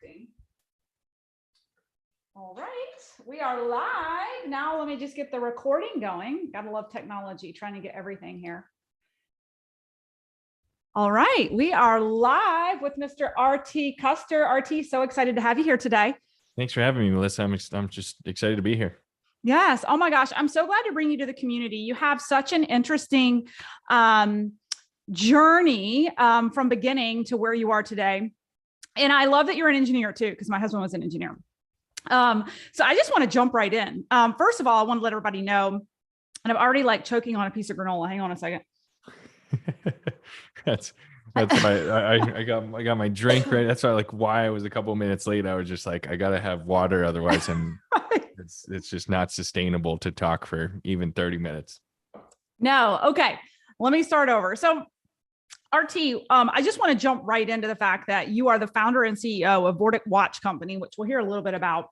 Connecting. All right, we are live. Now let me just get the recording going. Gotta love technology, trying to get everything here. All right, we are live with Mr. RT Custer. RT, so excited to have you here today. Thanks for having me, Melissa. I'm just excited to be here. Yes. Oh my gosh. I'm so glad to bring you to the community. You have such an interesting journey from beginning to where you are today. And I love that you're an engineer too, because my husband was an engineer. So I just want to jump right in. First of all, I want to let everybody know, and I'm already like choking on a piece of granola. Hang on a second. That's why I got my drink right. That's why I was a couple of minutes late. I was just like, I gotta have water, otherwise Right. it's just not sustainable to talk for even 30 minutes. No, okay. Let me start over. So RT, I just want to jump right into the fact that you are the founder and CEO of Vortic Watch Company, which we'll hear a little bit about.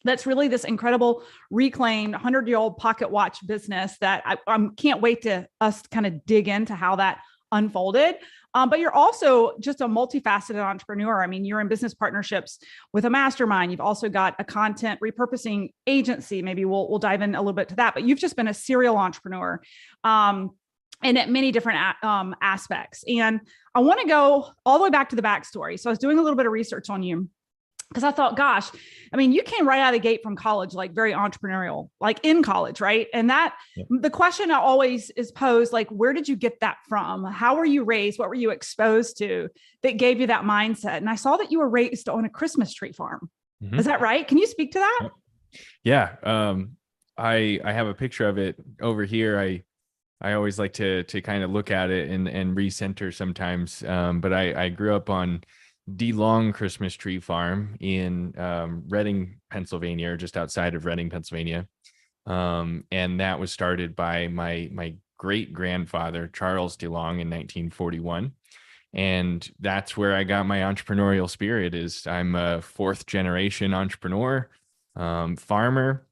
That's really this incredible reclaimed 100-year-old pocket watch business that I can't wait to us kind of dig into how that unfolded. But you're also just a multifaceted entrepreneur. I mean, you're in business partnerships with a mastermind. You've also got a content repurposing agency. Maybe we'll dive in a little bit to that, but you've just been a serial entrepreneur. And at many different aspects. And I want to go all the way back to the backstory. So I was doing a little bit of research on you because I thought, gosh, I mean, you came right out of the gate from college, like very entrepreneurial, like in college, right? And that the question I always is posed, like, where did you get that from? How were you raised? What were you exposed to that gave you that mindset? And I saw that you were raised on a Christmas tree farm. Mm-hmm. Is that right? Can you speak to that? Yeah. I have a picture of it over here. I always like to kind of look at it and recenter sometimes. But I grew up on DeLong Christmas Tree Farm in Reading, Pennsylvania, or just outside of Reading, Pennsylvania. And that was started by my great grandfather, Charles DeLong, in 1941. And that's where I got my entrepreneurial spirit. I'm a fourth generation entrepreneur, farmer,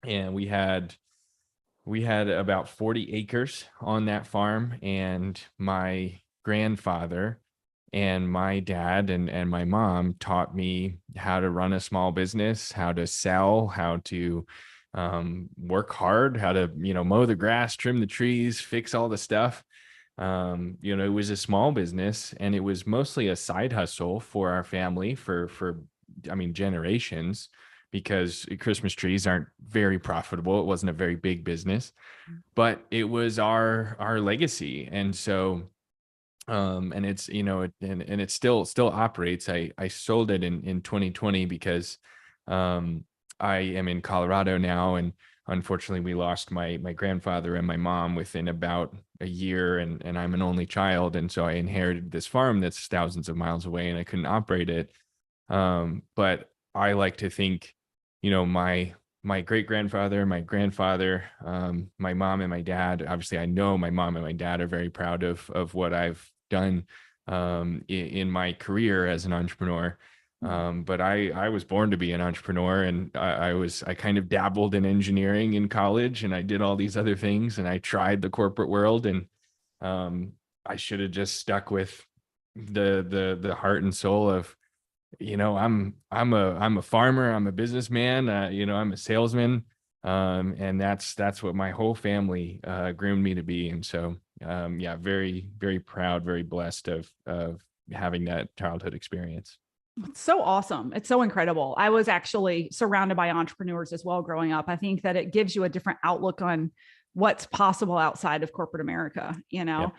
and we had about 40 acres on that farm, and my grandfather and my dad and my mom taught me how to run a small business, how to sell, how to work hard, how to, mow the grass, trim the trees, fix all the stuff. It was a small business, and it was mostly a side hustle for our family for generations, because Christmas trees aren't very profitable. It wasn't a very big business, but it was our legacy. And so, and it's, and it still operates. I sold it in 2020 because, I am in Colorado now. And unfortunately we lost my grandfather and my mom within about a year, and I'm an only child. And so I inherited this farm that's thousands of miles away, and I couldn't operate it. But I like to think, my great grandfather, my grandfather, my mom and my dad. Obviously, I know my mom and my dad are very proud of what I've done in my career as an entrepreneur. But I was born to be an entrepreneur, and I kind of dabbled in engineering in college, and I did all these other things, and I tried the corporate world, and I should have just stuck with the heart and soul of, I'm a farmer, I'm a businessman, I'm a salesman. And that's what my whole family groomed me to be. And so, very, very proud, very blessed of having that childhood experience. It's so awesome. It's so incredible. I was actually surrounded by entrepreneurs as well growing up. I think that it gives you a different outlook on what's possible outside of corporate America, Yep.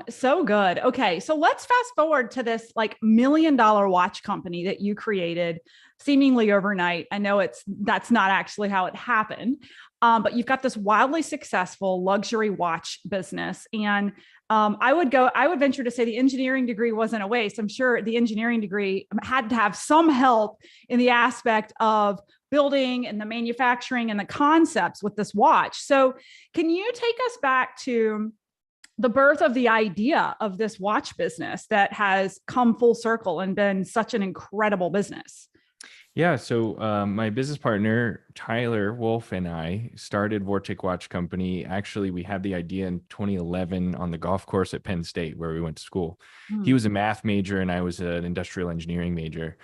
So good. Okay. So let's fast forward to this like $1 million watch company that you created seemingly overnight. I know that's not actually how it happened. But you've got this wildly successful luxury watch business. And I would venture to say the engineering degree wasn't a waste. I'm sure the engineering degree had to have some help in the aspect of building and the manufacturing and the concepts with this watch. So can you take us back to the birth of the idea of this watch business that has come full circle and been such an incredible business? Yeah, so my business partner Tyler Wolf and I started Vortic Watch Company. Actually, we had the idea in 2011 on the golf course at Penn State where we went to school. He Mm. was a math major and I was an industrial engineering major.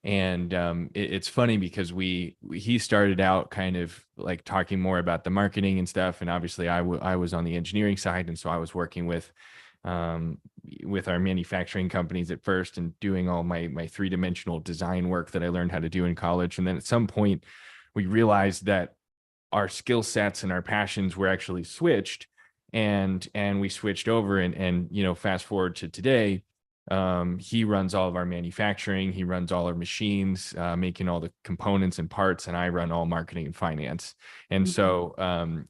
And it's funny because he started out kind of like talking more about the marketing and stuff, and obviously I was on the engineering side, and so I was working um, with our manufacturing companies at first and doing all my three-dimensional design work that I learned how to do in college. And then at some point we realized that our skill sets and our passions were actually switched, and we switched over, and fast forward to today. He runs all of our manufacturing, he runs all our machines, making all the components and parts, and I run all marketing and finance. And Mhm. so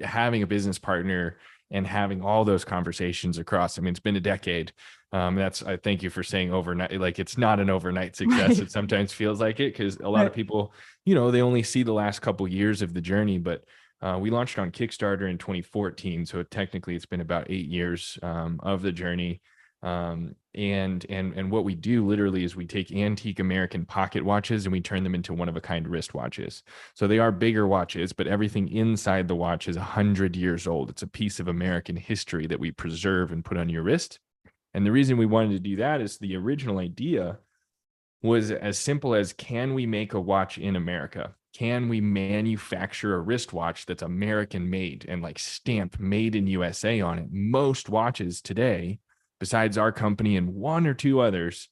having a business partner and having all those conversations across, I mean, it's been a decade. I thank you for saying overnight. Like, it's not an overnight success. Right. It sometimes feels like it because a lot of Right. people, they only see the last couple years of the journey. But we launched on Kickstarter in 2014, so technically it's been about 8 years of the journey. And what we do literally is we take antique American pocket watches and we turn them into one-of-a-kind wristwatches. So they are bigger watches, but everything inside the watch is 100 years old. It's a piece of American history that we preserve and put on your wrist. And the reason we wanted to do that is the original idea was as simple as, can we make a watch in America? Can we manufacture a wristwatch that's American made and like stamp made in USA on it? Most watches today, besides our company and one or two others,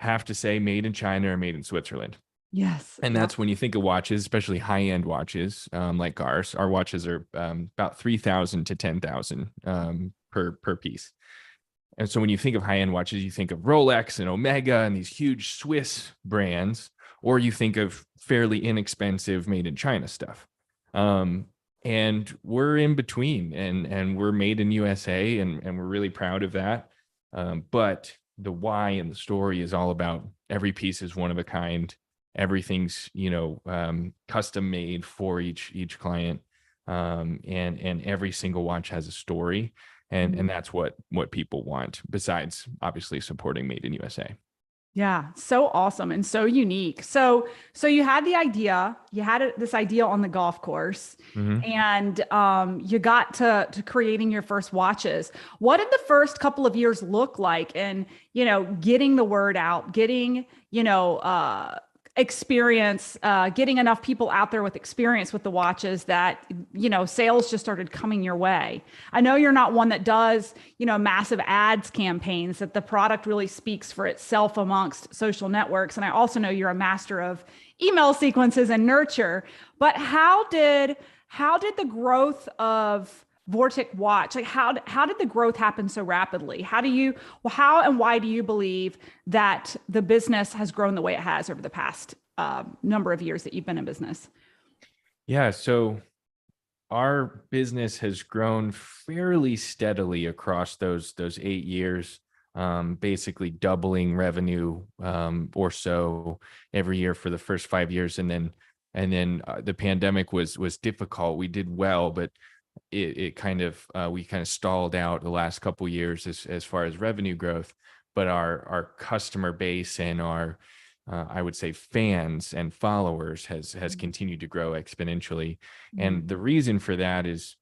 have to say made in China or made in Switzerland. Yes. And Yeah. that's when you think of watches, especially high-end watches like ours. Our watches are about 3,000 to 10,000 per piece. And so when you think of high-end watches, you think of Rolex and Omega and these huge Swiss brands, or you think of fairly inexpensive made in China stuff. Um, and we're in between, and we're made in USA, and we're really proud of that. But the why and the story is all about every piece is one of a kind. Everything's custom made for each client, and every single watch has a story, and that's what people want, besides obviously supporting made in USA. Yeah, so awesome and so unique. So you had the idea, you had this idea on the golf course, Mm-hmm. and you got to creating your first watches. What did the first couple of years look like? And getting the word out, getting experience, getting enough people out there with experience with the watches that sales just started coming your way. I know you're not one that does massive ads campaigns, that the product really speaks for itself amongst social networks. And I also know you're a master of email sequences and nurture. But how did the growth of Vortic Watch, like how did the growth happen so rapidly? How and why do you believe that the business has grown the way it has over the past number of years that you've been in business? Yeah, so our business has grown fairly steadily across those 8 years, basically doubling revenue or so every year for the first 5 years, and then the pandemic was difficult. We did well, but it kind of we kind of stalled out the last couple years as far as revenue growth. But our customer base and our I would say fans and followers has continued to grow exponentially. Mm. And the reason for that is,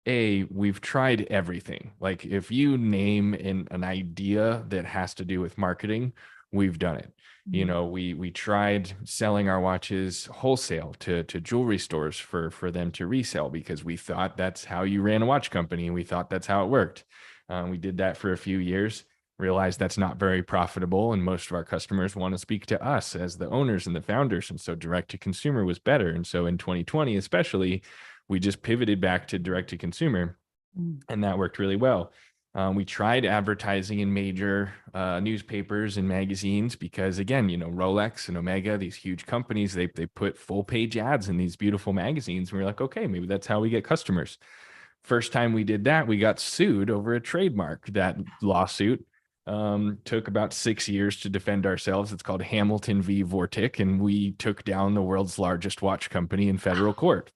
we've tried everything. Like, if you name an idea that has to do with marketing, we've done it. Mm. We tried selling our watches wholesale to jewelry stores for them to resell, because we thought that's how you ran a watch company, and we thought that's how it worked. We did that for a few years, realized that's not very profitable, and most of our customers want to speak to us as the owners and the founders, and so direct to consumer was better. And so in 2020 especially, we just pivoted back to direct to consumer, Mm. and that worked really well. We tried advertising in major newspapers and magazines because, again, Rolex and Omega, these huge companies, they put full page ads in these beautiful magazines. And we were like, okay, maybe that's how we get customers. First time we did that, we got sued over a trademark. That lawsuit took about 6 years to defend ourselves. It's called Hamilton v. Vortic, and we took down the world's largest watch company in federal court.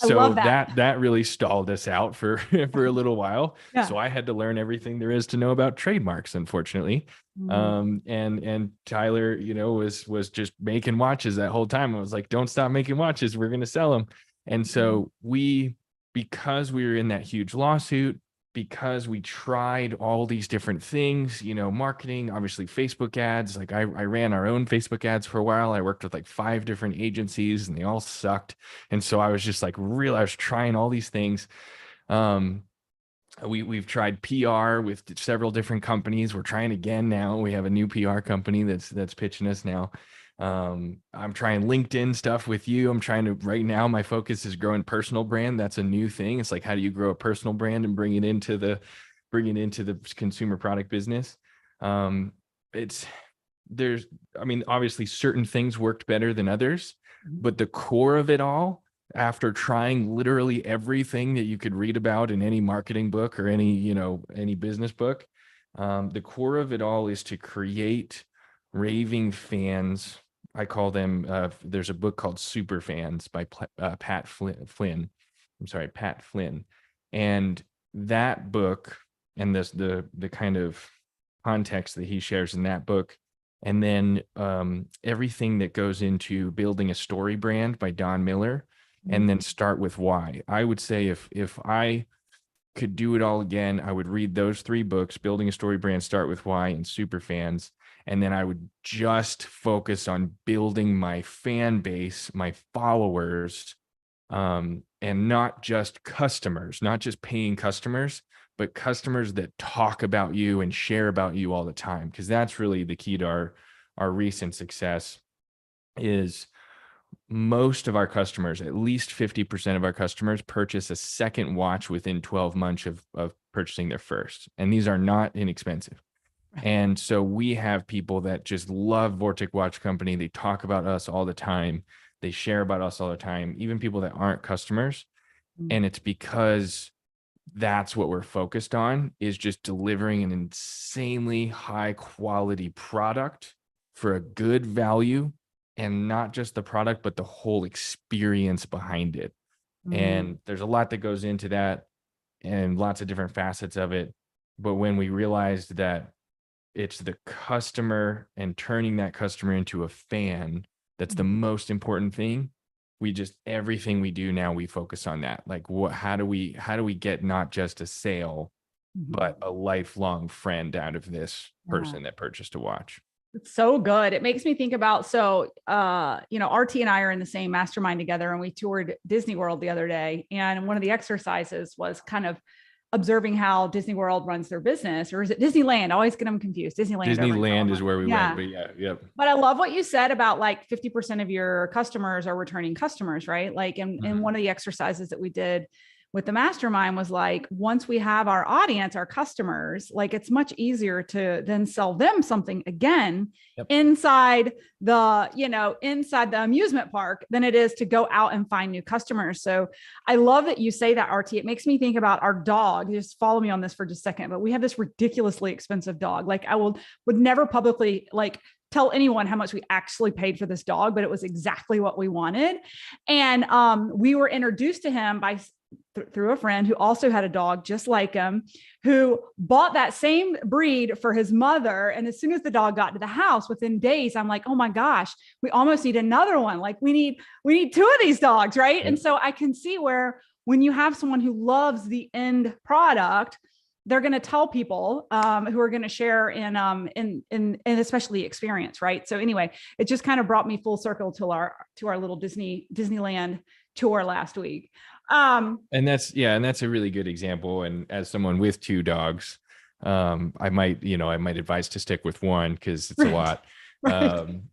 I love So that. that really stalled us out for for a little while. Yeah. So I had to learn everything there is to know about trademarks, unfortunately. Mm. And Tyler, was just making watches that whole time. I was like, don't stop making watches. We're going to sell them. And so because we were in that huge lawsuit, because we tried all these different things, marketing, obviously Facebook ads. Like I ran our own Facebook ads for a while. I worked with like 5 different agencies and they all sucked. And so I was just like, I was trying all these things. Um, we've tried PR with several different companies. We're trying again now. We have a new PR company that's pitching us now. I'm trying LinkedIn stuff with you. Right now, my focus is growing personal brand. That's a new thing. It's like, how do you grow a personal brand and bring it into the consumer product business? It's there's, I mean, obviously certain things worked better than others, but the core of it all, after trying literally everything that you could read about in any marketing book or any business book, the core of it all is to create raving fans. I call them, there's a book called Super Fans by Pat Flynn. I'm sorry, Pat Flynn. And that book and the kind of context that he shares in that book, and then everything that goes into building a story brand by Don Miller, and then start with why. I would say if I could do it all again, I would read those 3 books, Building a Story Brand, Start with Why, and Super Fans. And then I would just focus on building my fan base, my followers, and not just customers, not just paying customers, but customers that talk about you and share about you all the time. Because that's really the key to our recent success. Is most of our customers, at least 50% of our customers, purchase a second watch within 12 months of purchasing their first. And these are not inexpensive. And so we have people that just love Vortic Watch Company. They talk about us all the time. They share about us all the time, even people that aren't customers. And it's because that's what we're focused on, is just delivering an insanely high quality product for a good value, and not just the product, but the whole experience behind it. And there's a lot that goes into that and lots of different facets of it. But when we realized that it's the customer and turning that customer into a fan, that's the most important thing. Everything we do now, we focus on that. Like, how do we get not just a sale, but a lifelong friend out of this person that purchased a watch? It's so good. It makes me think about, RT and I are in the same mastermind together, and we toured Disney World the other day. And one of the exercises was kind of observing how Disney World runs their business, or is it Disneyland? I always get them confused. Disneyland is where we went, but yep. But I love what you said about like 50% of your customers are returning customers, right? Like, and one of the exercises that we did with the mastermind was like, once we have our audience, our customers, like it's much easier to then sell them something again inside the amusement park than it is to go out and find new customers. So I love that you say that, RT. It makes me think about our dog. Just follow me on this for just a second, but we have this ridiculously expensive dog. Like I would never publicly tell anyone how much we actually paid for this dog, but it was exactly what we wanted. And we were introduced to him through a friend who also had a dog just like him, who bought that same breed for his mother. And as soon as the dog got to the house, within days, I'm like, oh my gosh, we almost need another one. Like we need 2 of these dogs, right? And so I can see where when you have someone who loves the end product, they're going to tell people who are going to share in especially experience, right? So anyway, it just kind of brought me full circle to our little Disneyland tour last week. And that's a really good example. And as someone with 2 dogs, I might advise to stick with one, because it's a lot,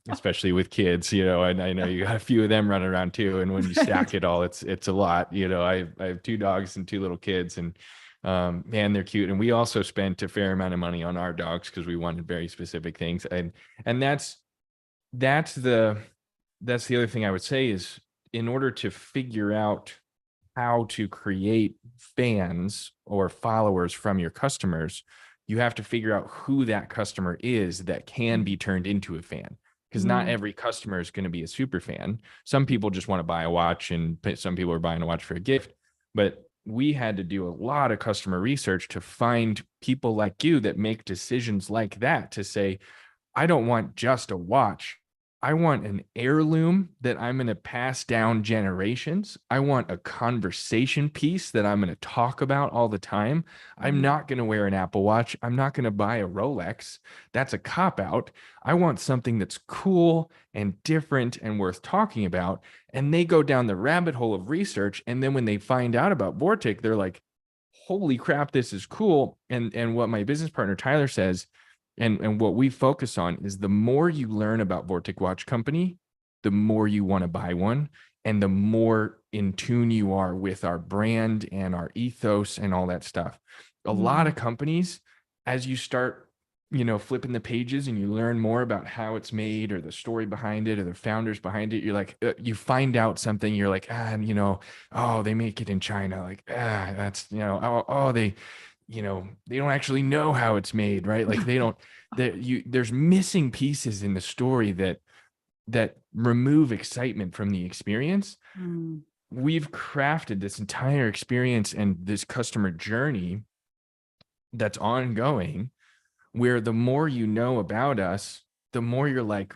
especially with kids, and I know you got a few of them running around too. And when you stack it all, it's a lot. I have 2 dogs and 2 little kids, and man, they're cute. And we also spent a fair amount of money on our dogs because we wanted very specific things. And that's the other thing I would say is, in order to figure out how to create fans or followers from your customers, you have to figure out who that customer is that can be turned into a fan. because not every customer is going to be a super fan. Some people just want to buy a watch, and some people are buying a watch for a gift. But we had to do a lot of customer research to find people like you that make decisions like that, to say, I don't want just a watch. I want an heirloom that I'm going to pass down generations. I want a conversation piece that I'm going to talk about all the time. I'm not going to wear an Apple Watch. I'm not going to buy a Rolex. That's a cop out. I want something that's cool and different and worth talking about. And they go down the rabbit hole of research. And then when they find out about Vortic, they're like, holy crap, this is cool. And what my business partner, Tyler, says, and what we focus on is the more you learn about Vortic Watch Company, the more you want to buy one, and the more in tune you are with our brand and our ethos and all that stuff. A lot of companies, as you start, flipping the pages and you learn more about how it's made or the story behind it or the founders behind it, you're like, you find out something, you're like, oh, they make it in China. Like, that's, they don't actually know how it's made, right? Like there's missing pieces in the story that remove excitement from the experience. We've crafted this entire experience and this customer journey that's ongoing, where the more you know about us, the more you're like,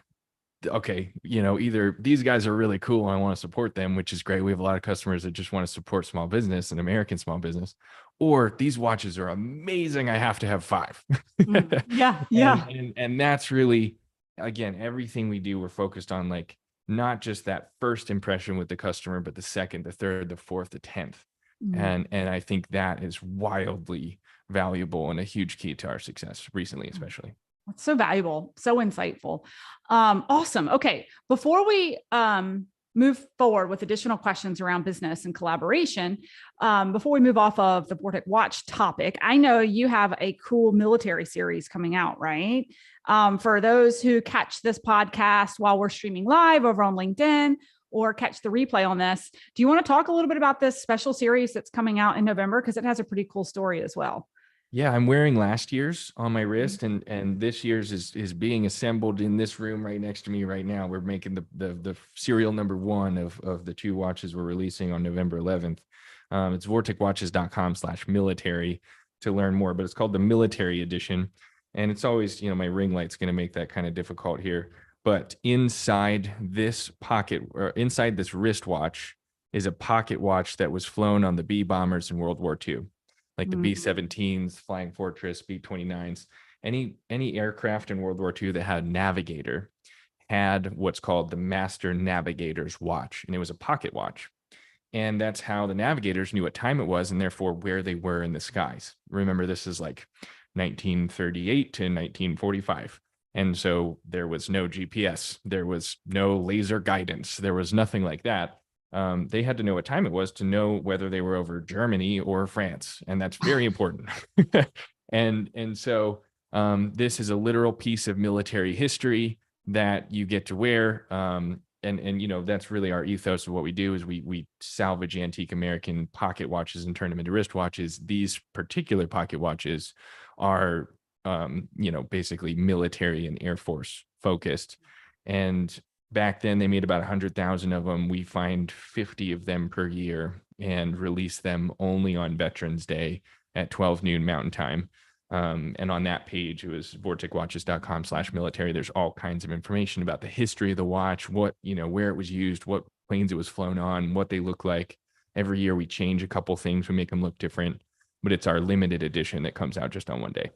okay, either these guys are really cool and I want to support them, which is great. We have a lot of customers that just want to support small business and American small business, or these watches are amazing. I have to have 5. Yeah. And that's really, again, everything we do, we're focused on like not just that first impression with the customer, but the second, the third, the fourth, the 10th. And I think that is wildly valuable and a huge key to our success recently, especially. That's so valuable, so insightful. Awesome. Okay. Before we move forward with additional questions around business and collaboration, before we move off of the Vortic Watch topic, I know you have a cool military series coming out, right? For those who catch this podcast while we're streaming live over on LinkedIn or catch the replay on this, do you want to talk a little bit about this special series that's coming out in November? Because it has a pretty cool story as well. Yeah, I'm wearing last year's on my wrist, and this year's is being assembled in this room right next to me right now. We're making the serial number 1 of the 2 watches we're releasing on November 11th. It's vorticwatches.com/military to learn more, but it's called the military edition. And it's always, my ring light's going to make that kind of difficult here. But inside this pocket, or inside this wristwatch, is a pocket watch that was flown on the B bombers in World War II. Like the B-17s, Flying Fortress, B-29s, any aircraft in World War II that had a navigator had what's called the Master Navigator's Watch, and it was a pocket watch. And that's how the navigators knew what time it was and therefore where they were in the skies. Remember, this is like 1938 to 1945. And so there was no GPS, there was no laser guidance, there was nothing like that. They had to know what time it was to know whether they were over Germany or France. And that's very important. And so this is a literal piece of military history that you get to wear. And that's really our ethos of what we do is we salvage antique American pocket watches and turn them into wristwatches. These particular pocket watches are, basically military and Air Force focused. And back then they made about 100,000 of them. We find 50 of them per year and release them only on Veterans Day at 12 noon Mountain Time. And on that page, it was vorticwatches.com/military. There's all kinds of information about the history of the watch, what, where it was used, what planes it was flown on, what they look like. Every year we change a couple things. We make them look different, but it's our limited edition that comes out just on one day.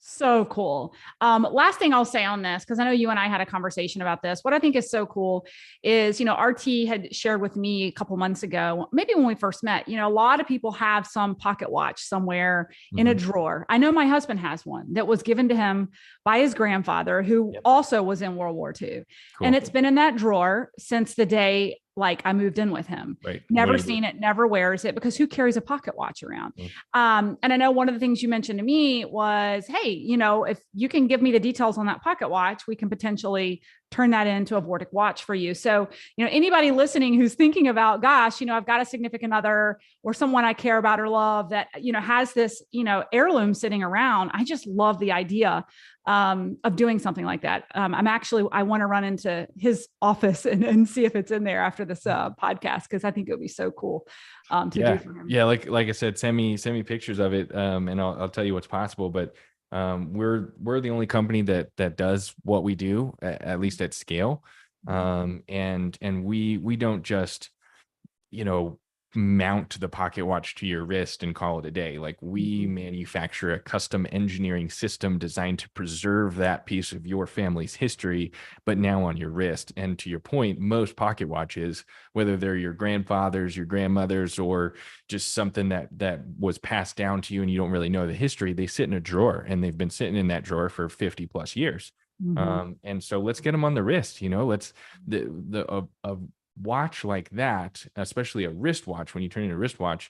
So cool. Last thing I'll say on this, because I know you and I had a conversation about this. What I think is so cool is, RT had shared with me a couple months ago, maybe when we first met, a lot of people have some pocket watch somewhere in a drawer. I know my husband has one that was given to him by his grandfather, who also was in World War II. Cool. And it's been in that drawer since the day I moved in with him, right. Never seen it, never wears it, because who carries a pocket watch around? And I know one of the things you mentioned to me was, hey, if you can give me the details on that pocket watch, we can potentially turn that into a Vortic watch for you. So, anybody listening who's thinking about, gosh, I've got a significant other or someone I care about or love that, has this, heirloom sitting around. I just love the idea of doing something like that. I want to run into his office and see if it's in there after this podcast, because I think it would be so cool to do for him. Yeah. Like I said, send me pictures of it, and I'll tell you what's possible. But we're the only company that does what we do, at least at scale. And we don't just, mount the pocket watch to your wrist and call it a day. Like, we manufacture a custom engineering system designed to preserve that piece of your family's history, but now on your wrist. And to your point, most pocket watches, whether they're your grandfather's, your grandmother's, or just something that was passed down to you and you don't really know the history, they sit in a drawer, and they've been sitting in that drawer for 50 plus years. And so let's get them on the wrist. Let's a watch like that, especially a wristwatch, when you turn into a wristwatch,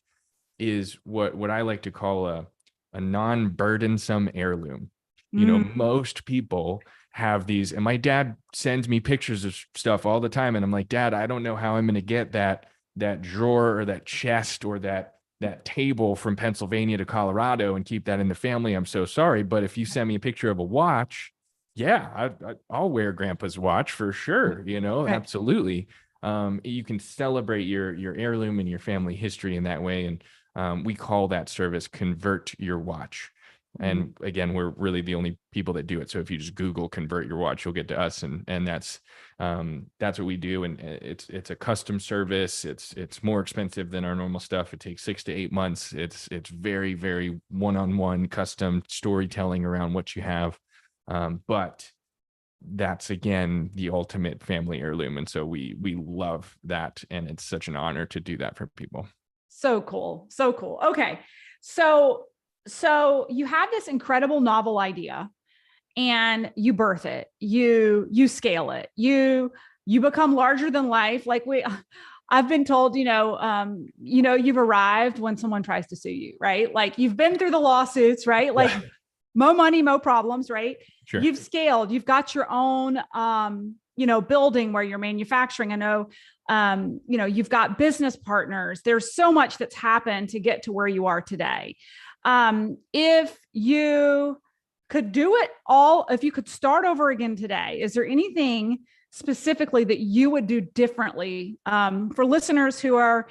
is what I like to call a non-burdensome heirloom. Most people have these, and my dad sends me pictures of stuff all the time, and I'm like, Dad, I don't know how I'm going to get that drawer or that chest or that table from Pennsylvania to Colorado and keep that in the family. I'm so sorry, but if you send me a picture of a watch, yeah, I'll wear Grandpa's watch for sure. Right. Absolutely. You can celebrate your heirloom and your family history in that way. And we call that service Convert Your Watch. And again, we're really the only people that do it. So if you just Google Convert Your Watch, you'll get to us. And that's what we do. And it's a custom service. It's more expensive than our normal stuff. It takes 6 to 8 months. It's very, very one-on-one custom storytelling around what you have. But that's, again, the ultimate family heirloom. And so we love that. And it's such an honor to do that for people. So cool. So cool. Okay. So you have this incredible novel idea and you birth it, you scale it, you become larger than life. Like I've been told, you've arrived when someone tries to sue you, right? Like, you've been through the lawsuits, right? Like, more money, more problems, right? Sure. You've scaled, you've got your own, building where you're manufacturing. I know, you've got business partners. There's so much that's happened to get to where you are today. If you could do it all, if you could start over again today, is there anything specifically that you would do differently, for listeners who are,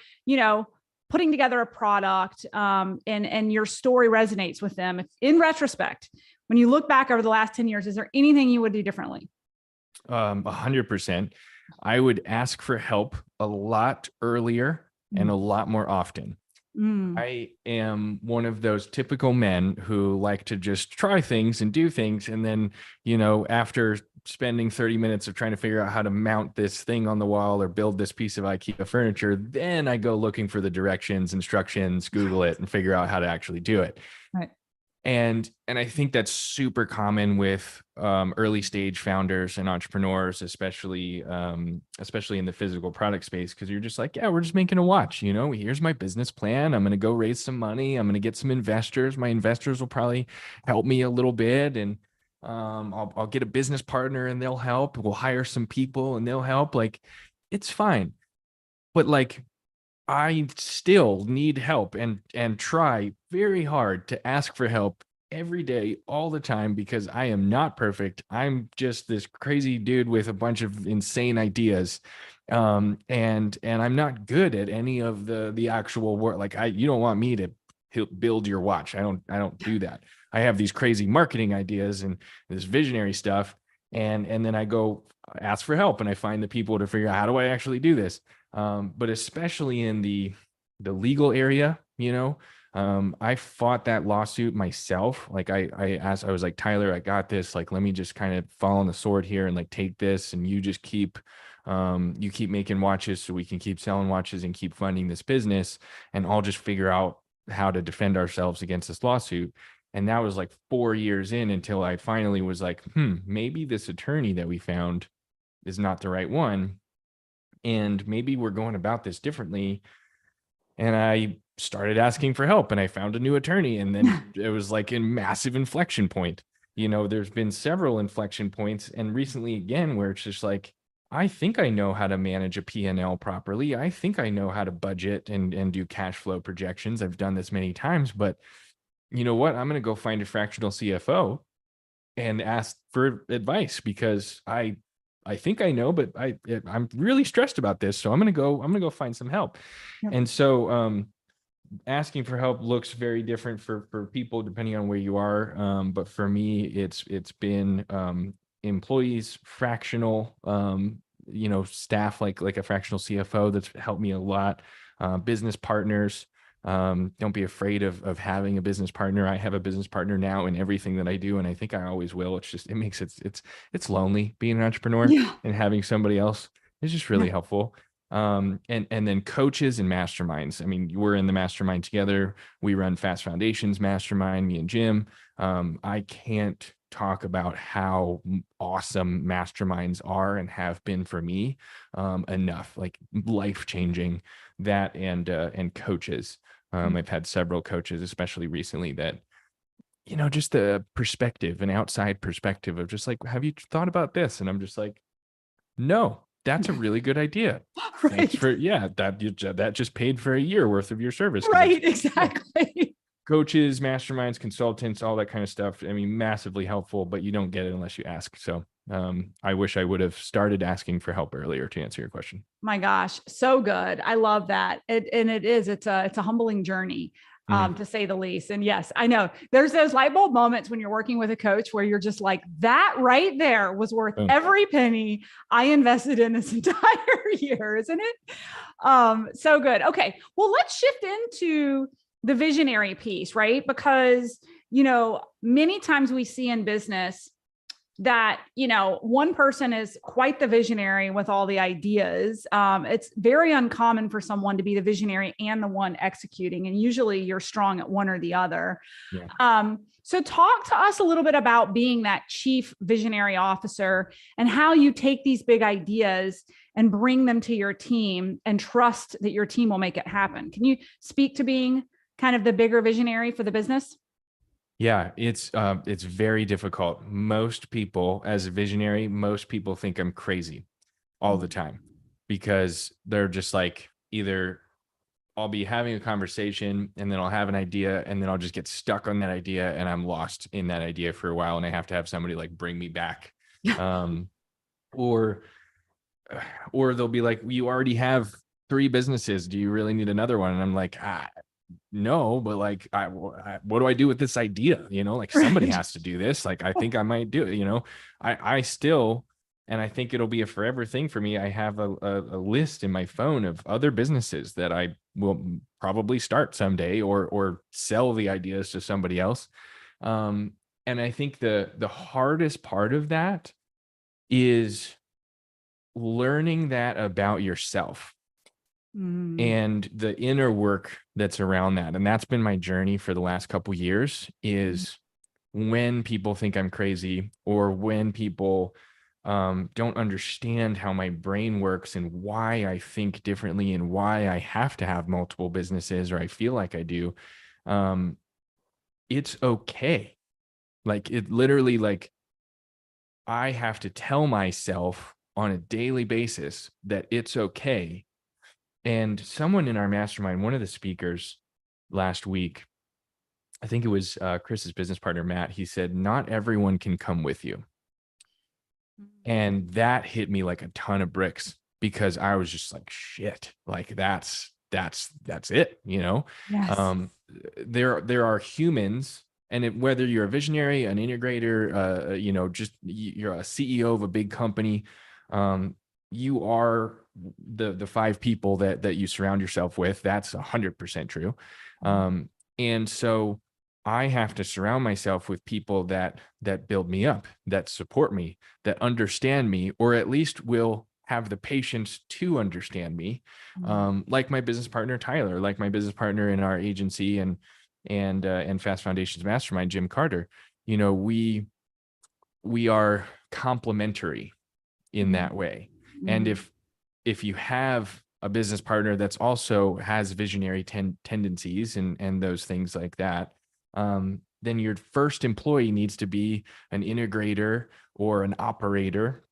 putting together a product, and your story resonates with them? If, in retrospect, when you look back over the last 10 years, is there anything you would do differently? 100%. I would ask for help a lot earlier and a lot more often. I am one of those typical men who like to just try things and do things. And then, after spending 30 minutes of trying to figure out how to mount this thing on the wall or build this piece of IKEA furniture, then I go looking for the directions, instructions, Google it, and figure out how to actually do it. Right. And I think that's super common with early stage founders and entrepreneurs, especially in the physical product space, because you're just like, yeah, we're just making a watch. Here's my business plan. I'm going to go raise some money. I'm going to get some investors. My investors will probably help me a little bit, and I'll get a business partner and they'll help. We'll hire some people and they'll help. Like, it's fine, but like, I still need help and try very hard to ask for help every day, all the time, because I am not perfect. I'm just this crazy dude with a bunch of insane ideas. And I'm not good at any of the actual work. Like, you don't want me to build your watch. I don't do that. I have these crazy marketing ideas and this visionary stuff. And then I go ask for help and I find the people to figure out, how do I actually do this? But especially in the legal area, I fought that lawsuit myself. Like, I was like, Tyler, I got this. Like, let me just kind of fall on the sword here and like take this, and you just keep making watches so we can keep selling watches and keep funding this business, and I'll just figure out how to defend ourselves against this lawsuit. And that was like 4 years in until I finally was like, maybe this attorney that we found is not the right one. And maybe we're going about this differently. And I started asking for help and I found a new attorney. And then it was like a massive inflection point. there's been several inflection points, and recently again, where it's just like, I think I know how to manage a P&L properly. I think I know how to budget and do cash flow projections. I've done this many times, but you know what? I'm going to go find a fractional CFO and ask for advice, because I think I know, but I'm really stressed about this. So I'm going to go find some help. Yep. And so, asking for help looks very different for people depending on where you are. But for me, it's been employees, fractional, staff, like a fractional CFO that's helped me a lot. Business partners. Don't be afraid of having a business partner. I have a business partner now in everything that I do, and I think I always will. It's just, it makes it's lonely being an entrepreneur, Yeah. and having somebody else is just really Yeah. helpful. And then coaches and masterminds. I mean, we're in the mastermind together. We run Fast Foundations Mastermind, me and Jim. I can't talk about how awesome masterminds are and have been for me enough, like life-changing. That and coaches. I've had several coaches, especially recently, that, just the perspective, an outside perspective of just like, have you thought about this? And I'm just like, no, that's a really good idea. Thanks Right. for, yeah, that just paid for a year worth of your service. 'Cause Right. it's Exactly. coaches, masterminds, consultants, all that kind of stuff. I mean, massively helpful, but you don't get it unless you ask. So I wish I would have started asking for help earlier, to answer your question. My gosh, so good. I love that. It's a humbling journey, Mhm. to say the least. And yes, I know there's those light bulb moments when you're working with a coach where you're just like, that right there was worth Boom. every penny I invested in this entire year, isn't it? So good. Okay. Well, let's shift into the visionary piece, right? Because, many times we see in business that, one person is quite the visionary with all the ideas. It's very uncommon for someone to be the visionary and the one executing. And usually you're strong at one or the other. Yeah. So talk to us a little bit about being that chief visionary officer and how you take these big ideas and bring them to your team and trust that your team will make it happen. Can you speak to being kind of the bigger visionary for the business? Yeah, it's very difficult. Most people, as a visionary, most people think I'm crazy all the time, because they're just like, either I'll be having a conversation and then I'll have an idea and then I'll just get stuck on that idea and I'm lost in that idea for a while and I have to have somebody like bring me back. Yeah. Um, or they'll be like, you already have 3 businesses. Do you really need another one? And I'm like, no, but like, what do I do with this idea? Like somebody Right. has to do this. Like, I think I might do it. I still, and I think it'll be a forever thing for me. I have a list in my phone of other businesses that I will probably start someday, or sell the ideas to somebody else. And I think the hardest part of that is learning that about yourself Mm. and the inner work that's around that. And that's been my journey for the last couple years, is when people think I'm crazy, or when people don't understand how my brain works and why I think differently and why I have to have multiple businesses, or I feel like I do. Um, it's okay. Like, it literally, like, I have to tell myself on a daily basis that it's okay. And someone in our mastermind, one of the speakers last week, I think it was Chris's business partner, Matt, he said, not everyone can come with you. And that hit me like a ton of bricks, because I was just like, shit, like that's it. Yes. There are humans, and whether you're a visionary, an integrator, just you're a CEO of a big company, you are the 5 people that you surround yourself with. That's 100% true. And so I have to surround myself with people that build me up, that support me, that understand me, or at least will have the patience to understand me. Like my business partner, Tyler, like my business partner in our agency and Fast Foundations Mastermind, Jim Carter. We are complementary in that way. And if you have a business partner that's also has visionary tendencies and those things like that, then your first employee needs to be an integrator or an operator.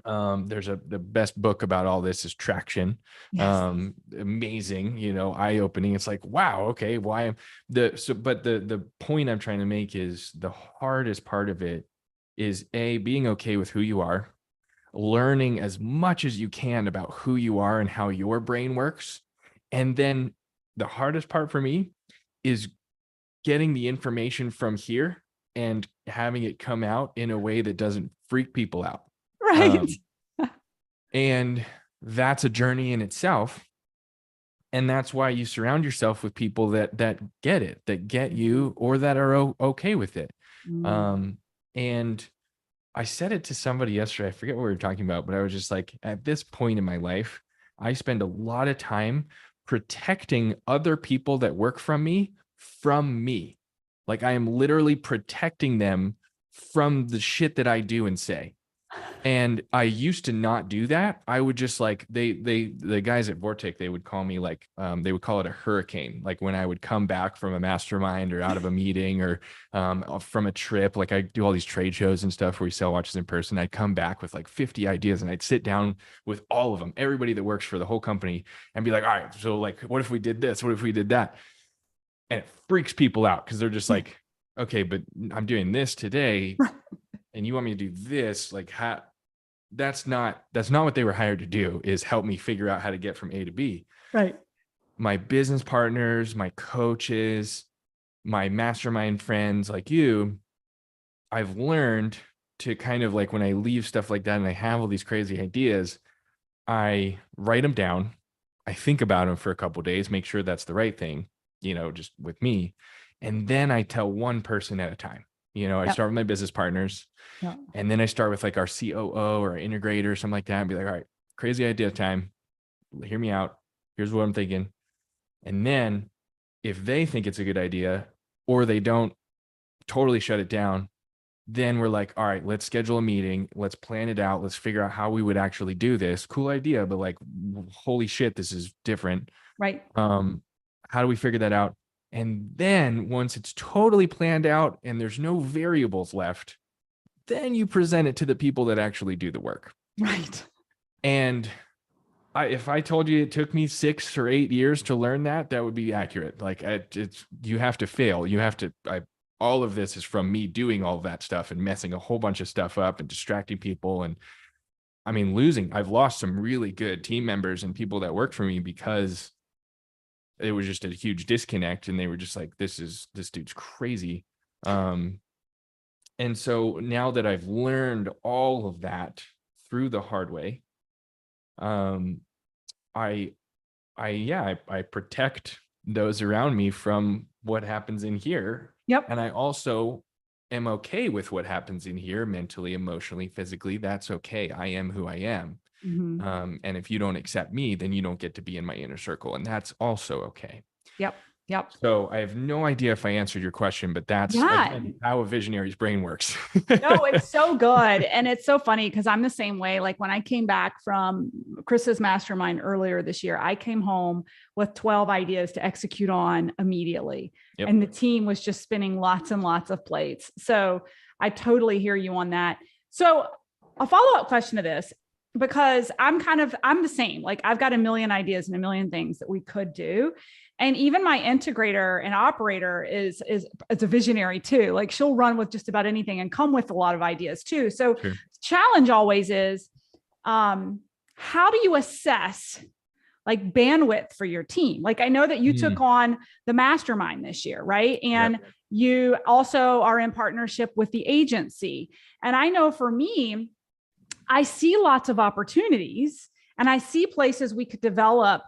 There's the best book about all this is Traction. Yes. Amazing, eye-opening. It's like, wow, okay, why but the point I'm trying to make is the hardest part of it is being okay with who you are, learning as much as you can about who you are and how your brain works. And then the hardest part for me is getting the information from here and having it come out in a way that doesn't freak people out. Right. And that's a journey in itself. And that's why you surround yourself with people that get it, that get you, or that are okay with it. And I said it to somebody yesterday. I forget what we were talking about, but I was just like, at this point in my life, I spend a lot of time protecting other people that work from me. Like I am literally protecting them from the shit that I do and say. And I used to not do that. I would just like, the guys at Vortic, they would call me like, they would call it a hurricane. Like when I would come back from a mastermind or out of a meeting or from a trip, like I do all these trade shows and stuff where we sell watches in person. I'd come back with like 50 ideas and I'd sit down with all of them, everybody that works for the whole company, and be like, all right, so like, what if we did this? What if we did that? And it freaks people out because they're just like, okay, but I'm doing this today and you want me to do this? Like, how? That's not what they were hired to do, is help me figure out how to get from A to B. Right. My business partners, my coaches, my mastermind friends like you, I've learned to kind of like, when I leave stuff like that and I have all these crazy ideas, I write them down. I think about them for a couple of days, make sure that's the right thing, just with me. And then I tell one person at a time. I start with my business partners, and then I start with like our COO or our integrator or something like that, and be like, all right, crazy idea time. Hear me out. Here's what I'm thinking. And then if they think it's a good idea or they don't totally shut it down, then we're like, all right, let's schedule a meeting. Let's plan it out. Let's figure out how we would actually do this. Cool idea, but like, holy shit, this is different. Right. How do we figure that out? And then once it's totally planned out and there's no variables left, then you present it to the people that actually do the work. Right. And if I told you it took me 6 or 8 years to learn that, that would be accurate. Like you have to fail. All of this is from me doing all of that stuff and messing a whole bunch of stuff up and distracting people. And I mean, I've lost some really good team members and people that work for me because it was just a huge disconnect, and they were just like, this dude's crazy. And so now that I've learned all of that through the hard way, I protect those around me from what happens in here. Yep. And I also am okay with what happens in here, mentally, emotionally, physically. That's okay. I am who I am. And if you don't accept me, then you don't get to be in my inner circle. And that's also okay. Yep. So I have no idea if I answered your question, but that's again, how a visionary's brain works. No, it's so good. And it's so funny because I'm the same way. Like when I came back from Chris's mastermind earlier this year, I came home with 12 ideas to execute on immediately. Yep. And the team was just spinning lots and lots of plates. So I totally hear you on that. So a follow-up question to this, because I'm the same. Like I've got a million ideas and a million things that we could do. And even my integrator and operator is a visionary too. Like she'll run with just about anything and come with a lot of ideas too. So the challenge always is, how do you assess like bandwidth for your team? Like I know that you took on the mastermind this year, right? And you also are in partnership with the agency. And I know for me, I see lots of opportunities and I see places we could develop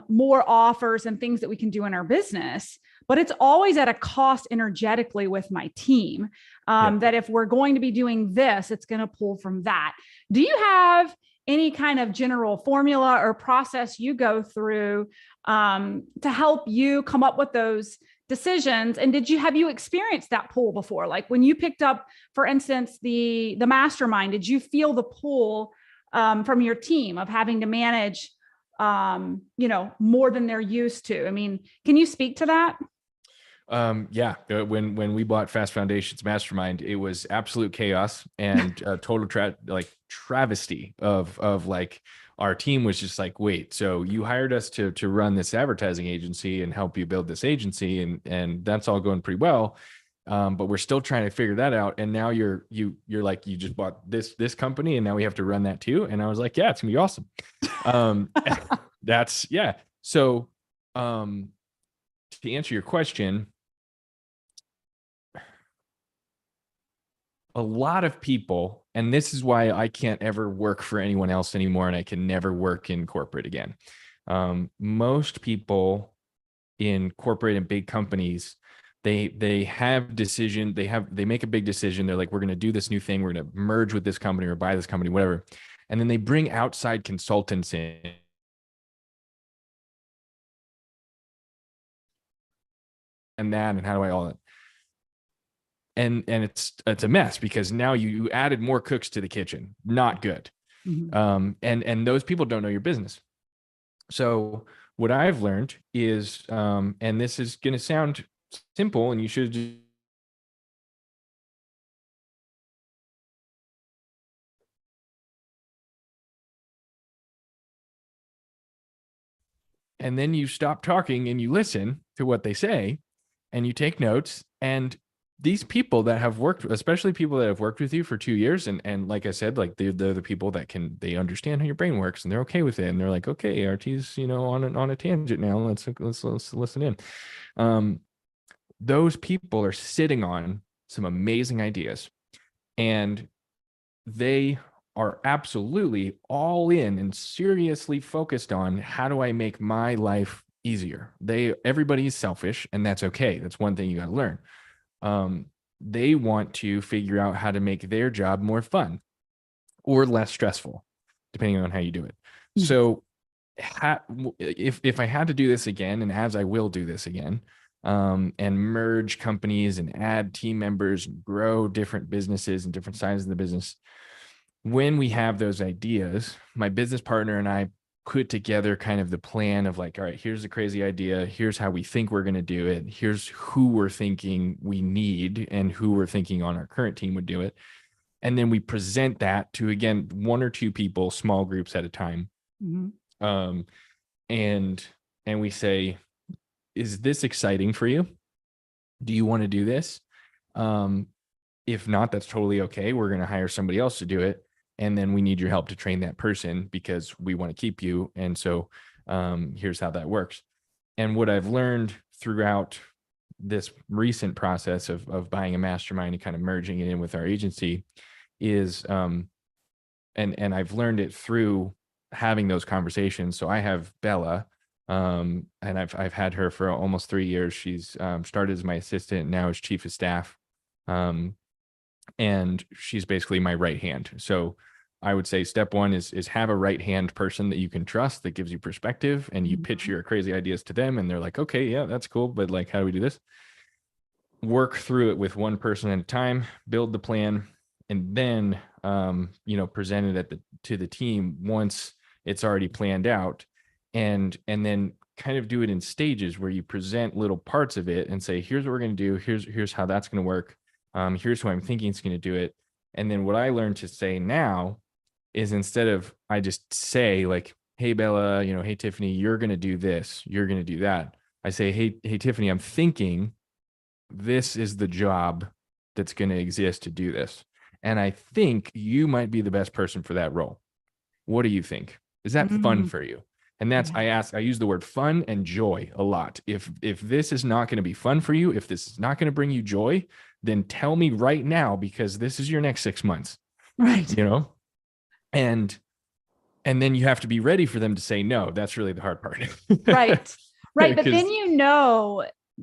more offers and things that we can do in our business, but it's always at a cost energetically with my team. That if we're going to be doing this, it's going to pull from that. Do you have any kind of general formula or process you go through to help you come up with those decisions? And have you experienced that pull before? Like when you picked up, for instance, the mastermind, did you feel the pull from your team of having to manage more than they're used to? I mean, can you speak to that? Yeah. When we bought Fast Foundations Mastermind, it was absolute chaos and total travesty of like our team was just like, wait, so you hired us to run this advertising agency and help you build this agency, and that's all going pretty well. But we're still trying to figure that out. And now you're like, you just bought this company and now we have to run that too. And I was like, yeah, it's gonna be awesome. That's yeah. So to answer your question, a lot of people, and this is why I can't ever work for anyone else anymore, and I can never work in corporate again. Most people in corporate and big companies, they make a big decision. They're like, we're going to do this new thing. We're going to merge with this company or buy this company, whatever. And then they bring outside consultants in. And how do I all that? And it's a mess because now you added more cooks to the kitchen. Not good. Mm-hmm. And those people don't know your business. So what I've learned is, and this is going to sound simple, and you should just, and then you stop talking and you listen to what they say and you take notes. And these people that have worked, especially people that have worked with you for 2 years, and like I said, like they're the people that they understand how your brain works and they're okay with it. And they're like, okay, RT's, on a tangent now. Let's listen in. Those people are sitting on some amazing ideas, and they are absolutely all in and seriously focused on how do I make my life easier. Everybody's selfish, and that's okay. That's one thing you got to learn. They want to figure out how to make their job more fun or less stressful, depending on how you do it. Mm-hmm. So if I had to do this again, and as I will do this again, and merge companies and add team members and grow different businesses and different sizes of the business, when we have those ideas, my business partner and I put together kind of the plan of like, all right, here's a crazy idea. Here's how we think we're going to do it. Here's who we're thinking we need and who we're thinking on our current team would do it. And then we present that to, again, 1 or 2 people, small groups at a time. Mm-hmm. And we say, is this exciting for you? Do you want to do this? If not, that's totally okay. We're going to hire somebody else to do it. And then we need your help to train that person because we want to keep you. And so here's how that works. And what I've learned throughout this recent process of buying a mastermind and kind of merging it in with our agency is, and I've learned it through having those conversations. So I have Bella, and I've had her for almost 3 years. She's started as my assistant, now as chief of staff. And she's basically my right hand. So I would say step 1 is have a right hand person that you can trust, that gives you perspective, and you pitch your crazy ideas to them and they're like, okay, yeah, that's cool. But like, how do we do this? Work through it with one person at a time, build the plan, and then, present it to the team once it's already planned out, and then kind of do it in stages where you present little parts of it and say, here's what we're going to do. Here's how that's going to work. Here's who I'm thinking is going to do it. And then what I learned to say now is, instead of I just say like, hey, Bella, hey, Tiffany, you're going to do this, you're going to do that. I say, hey, Tiffany, I'm thinking this is the job that's going to exist to do this. And I think you might be the best person for that role. What do you think? Is that fun for you? And that's, I use the word fun and joy a lot. If this is not going to be fun for you, if this is not going to bring you joy, then tell me right now, because this is your next 6 months. Right. And then you have to be ready for them to say, no, that's really the hard part. Right. Right. But then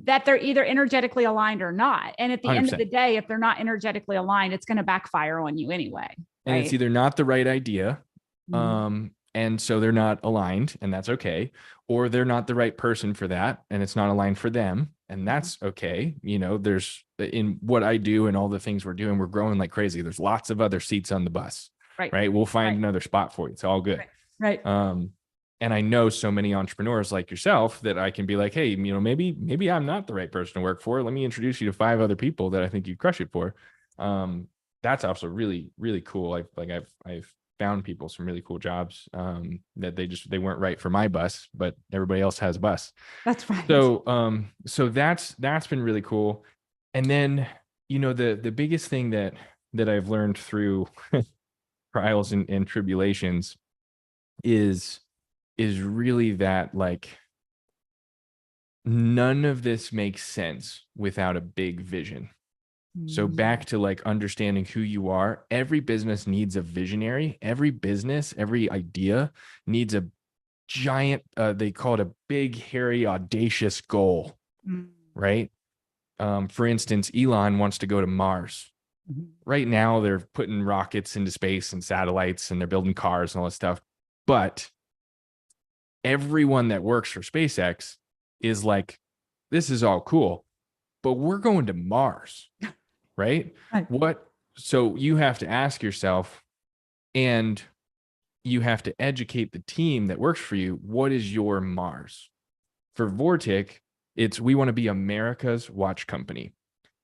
that they're either energetically aligned or not. And at the 100%. End of the day, if they're not energetically aligned, it's going to backfire on you anyway. Right? And it's either not the right idea. And so they're not aligned, and that's okay. Or they're not the right person for that, and it's not aligned for them. And that's okay. There's, in what I do and all the things we're doing, we're growing like crazy. There's lots of other seats on the bus, right? We'll find another spot for you. It's all good. Right. And I know so many entrepreneurs like yourself that I can be like, hey, maybe I'm not the right person to work for. Let me introduce you to 5 other people that I think you crush it for. That's also really, really cool. I've found people some really cool jobs that they weren't right for my bus, but everybody else has a bus. That's right. So that's been really cool. And then, the biggest thing that I've learned through trials and tribulations is really that, like, none of this makes sense without a big vision. So back to like understanding who you are. Every business needs a visionary. Every business, every idea needs a giant, they call it a big, hairy, audacious goal, right? For instance, Elon wants to go to Mars. Right now, they're putting rockets into space and satellites, and they're building cars and all that stuff. But everyone that works for SpaceX is like, this is all cool, but we're going to Mars, right? So you have to ask yourself, and you have to educate the team that works for you, what is your Mars? For Vortic, we want to be America's watch company.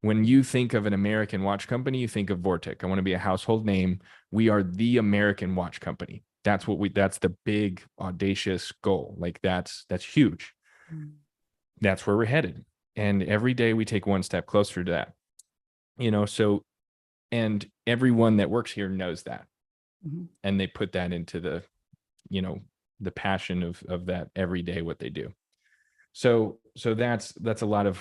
When you think of an American watch company, you think of Vortic. I want to be a household name. We are the American watch company. That's the big, audacious goal. Like that's huge. That's where we're headed. And every day we take one step closer to that, and everyone that works here knows that. And they put that into the passion of that every day, what they do. So that's a lot of,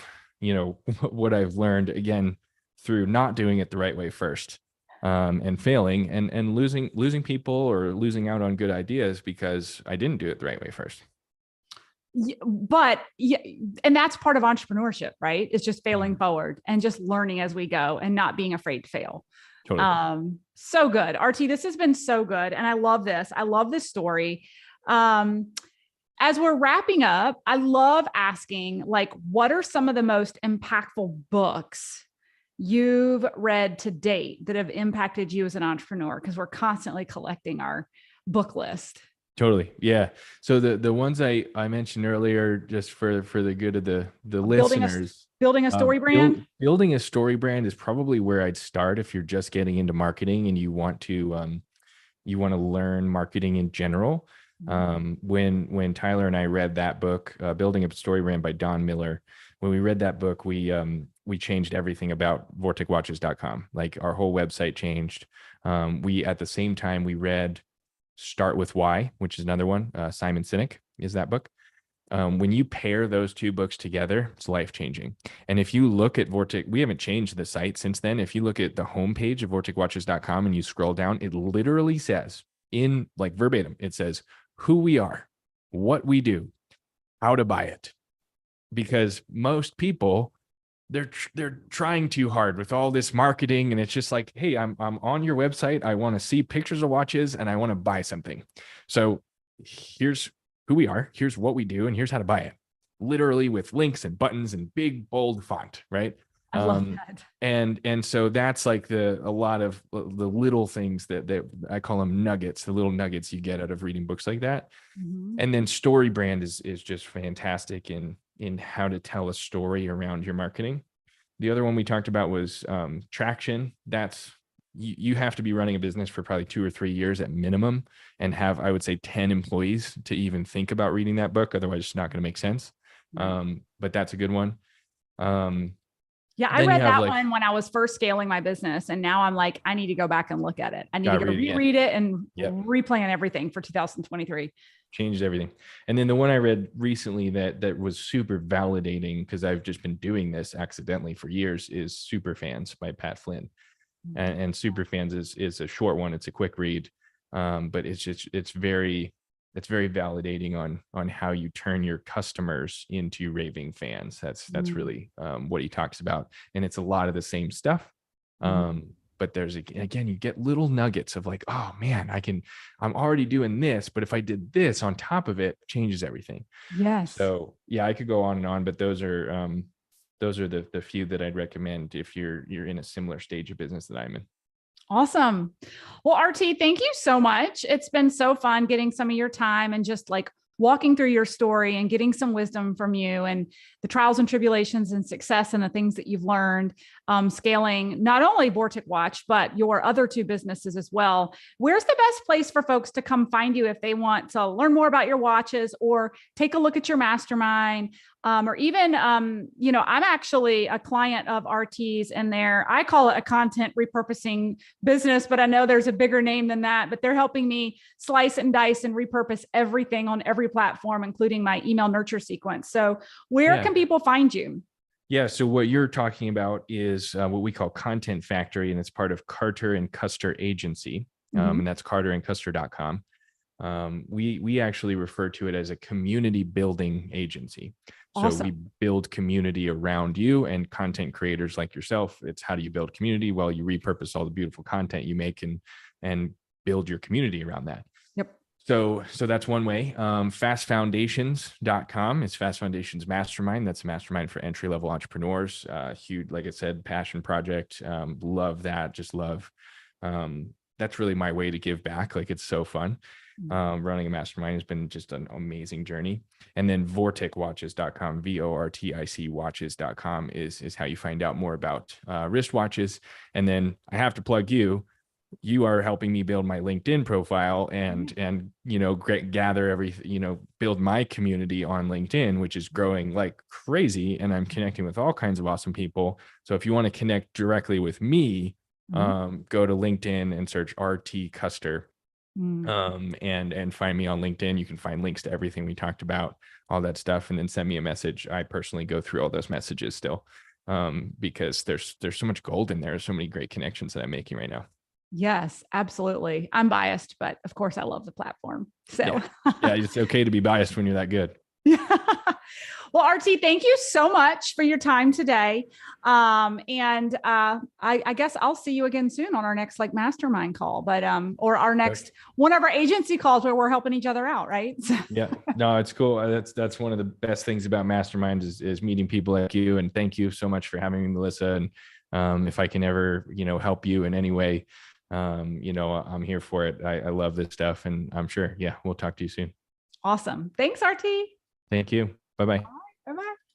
what I've learned, again, through not doing it the right way first, and failing and losing people or losing out on good ideas because I didn't do it the right way first. But and that's part of entrepreneurship, right? It's just failing forward and just learning as we go and not being afraid to fail. Totally. So good. RT, this has been so good. And I love this. I love this story. As we're wrapping up, I love asking, like, what are some of the most impactful books you've read to date that have impacted you as an entrepreneur? Because we're constantly collecting our book list. Totally. Yeah. So the ones I mentioned earlier, just for the good of the listeners, building a story brand. Building a story brand is probably where I'd start if you're just getting into marketing and you want to learn marketing in general. When Tyler and I read that book, Building a Story Brand by Don Miller, when we read that book, we changed everything about vorticwatches.com. Like, our whole website changed. We, at the same time, we read Start With Why, which is another one. Simon Sinek is that book. When you pair those 2 books together, it's life-changing. And if you look at Vortic, we haven't changed the site since then. If you look at the homepage of vorticwatches.com and you scroll down, it literally says, in like verbatim, it says who we are, what we do, how to buy it. Because most people, they're trying too hard with all this marketing, and it's just like, hey, I'm on your website, I want to see pictures of watches and I want to buy something. So here's who we are, here's what we do, and here's how to buy it. Literally with links and buttons and big bold font, right? I love that. And so that's like a lot of the little things that I call them nuggets, the little nuggets you get out of reading books like that. And then story brand is just fantastic in how to tell a story around your marketing. The other one we talked about was traction. That's you have to be running a business for probably 2 or 3 years at minimum and have, I would say, 10 employees to even think about reading that book. Otherwise, it's not going to make sense. But that's a good one. Yeah, I read that one when I was first scaling my business. And now I'm like, I need to go back and look at it. I need to go reread it and replan everything for 2023. Changed everything. And then the one I read recently that was super validating, because I've just been doing this accidentally for years, is Superfans by Pat Flynn. And Superfans is a short one. It's a quick read. But it's very validating on how you turn your customers into raving fans. That's really what he talks about. And it's a lot of the same stuff. But there's, again, you get little nuggets of like, oh man, I'm already doing this, but if I did this on top of it, changes everything. Yes. So yeah, I could go on and on, but those are the few that I'd recommend if you're in a similar stage of business that I'm in. Awesome. Well, RT, thank you so much. It's been so fun getting some of your time and just like walking through your story and getting some wisdom from you and the trials and tribulations and success and the things that you've learned scaling not only Vortic Watch, but your other two businesses as well. Where's the best place for folks to come find you if they want to learn more about your watches or take a look at your mastermind? Or even, I'm actually a client of RT's and I call it a content repurposing business, but I know there's a bigger name than that, but they're helping me slice and dice and repurpose everything on every platform, including my email nurture sequence. So where can people find you? Yeah. So what you're talking about is what we call Content Factory, and it's part of Carter and Custer Agency. And that's carterandcuster.com. We actually refer to it as a community building agency. So we build community around you and content creators like yourself. It's how do you build community? Well, you repurpose all the beautiful content you make and build your community around that. Yep. So that's one way. Fastfoundations.com is Fast Foundations Mastermind. That's a mastermind for entry-level entrepreneurs. Huge, like I said, passion project. Love that. Just love. That's really my way to give back. Like, it's so fun. Running a mastermind has been just an amazing journey. And then vorticwatches.com, VORTIC watches.com is how you find out more about wristwatches. And then I have to plug you. You are helping me build my LinkedIn profile and gather everything, build my community on LinkedIn, which is growing like crazy. And I'm connecting with all kinds of awesome people. So if you want to connect directly with me, go to LinkedIn and search RT Custer. And find me on LinkedIn. You can find links to everything we talked about, all that stuff, and then send me a message. I personally go through all those messages still, because there's so much gold in there. So many great connections that I'm making right now. Yes, absolutely. I'm biased, but of course I love the platform. So yeah, it's okay to be biased when you're that good. Well, RT, thank you so much for your time today. I guess I'll see you again soon on our next mastermind call, but or our next one of our agency calls where we're helping each other out, right? Yeah, no, it's cool. That's one of the best things about masterminds is meeting people like you. And thank you so much for having me, Melissa. And if I can ever help you in any way, I'm here for it. I love this stuff, and I'm sure we'll talk to you soon. Awesome. Thanks, RT. Thank you. Bye-bye. Bye-bye.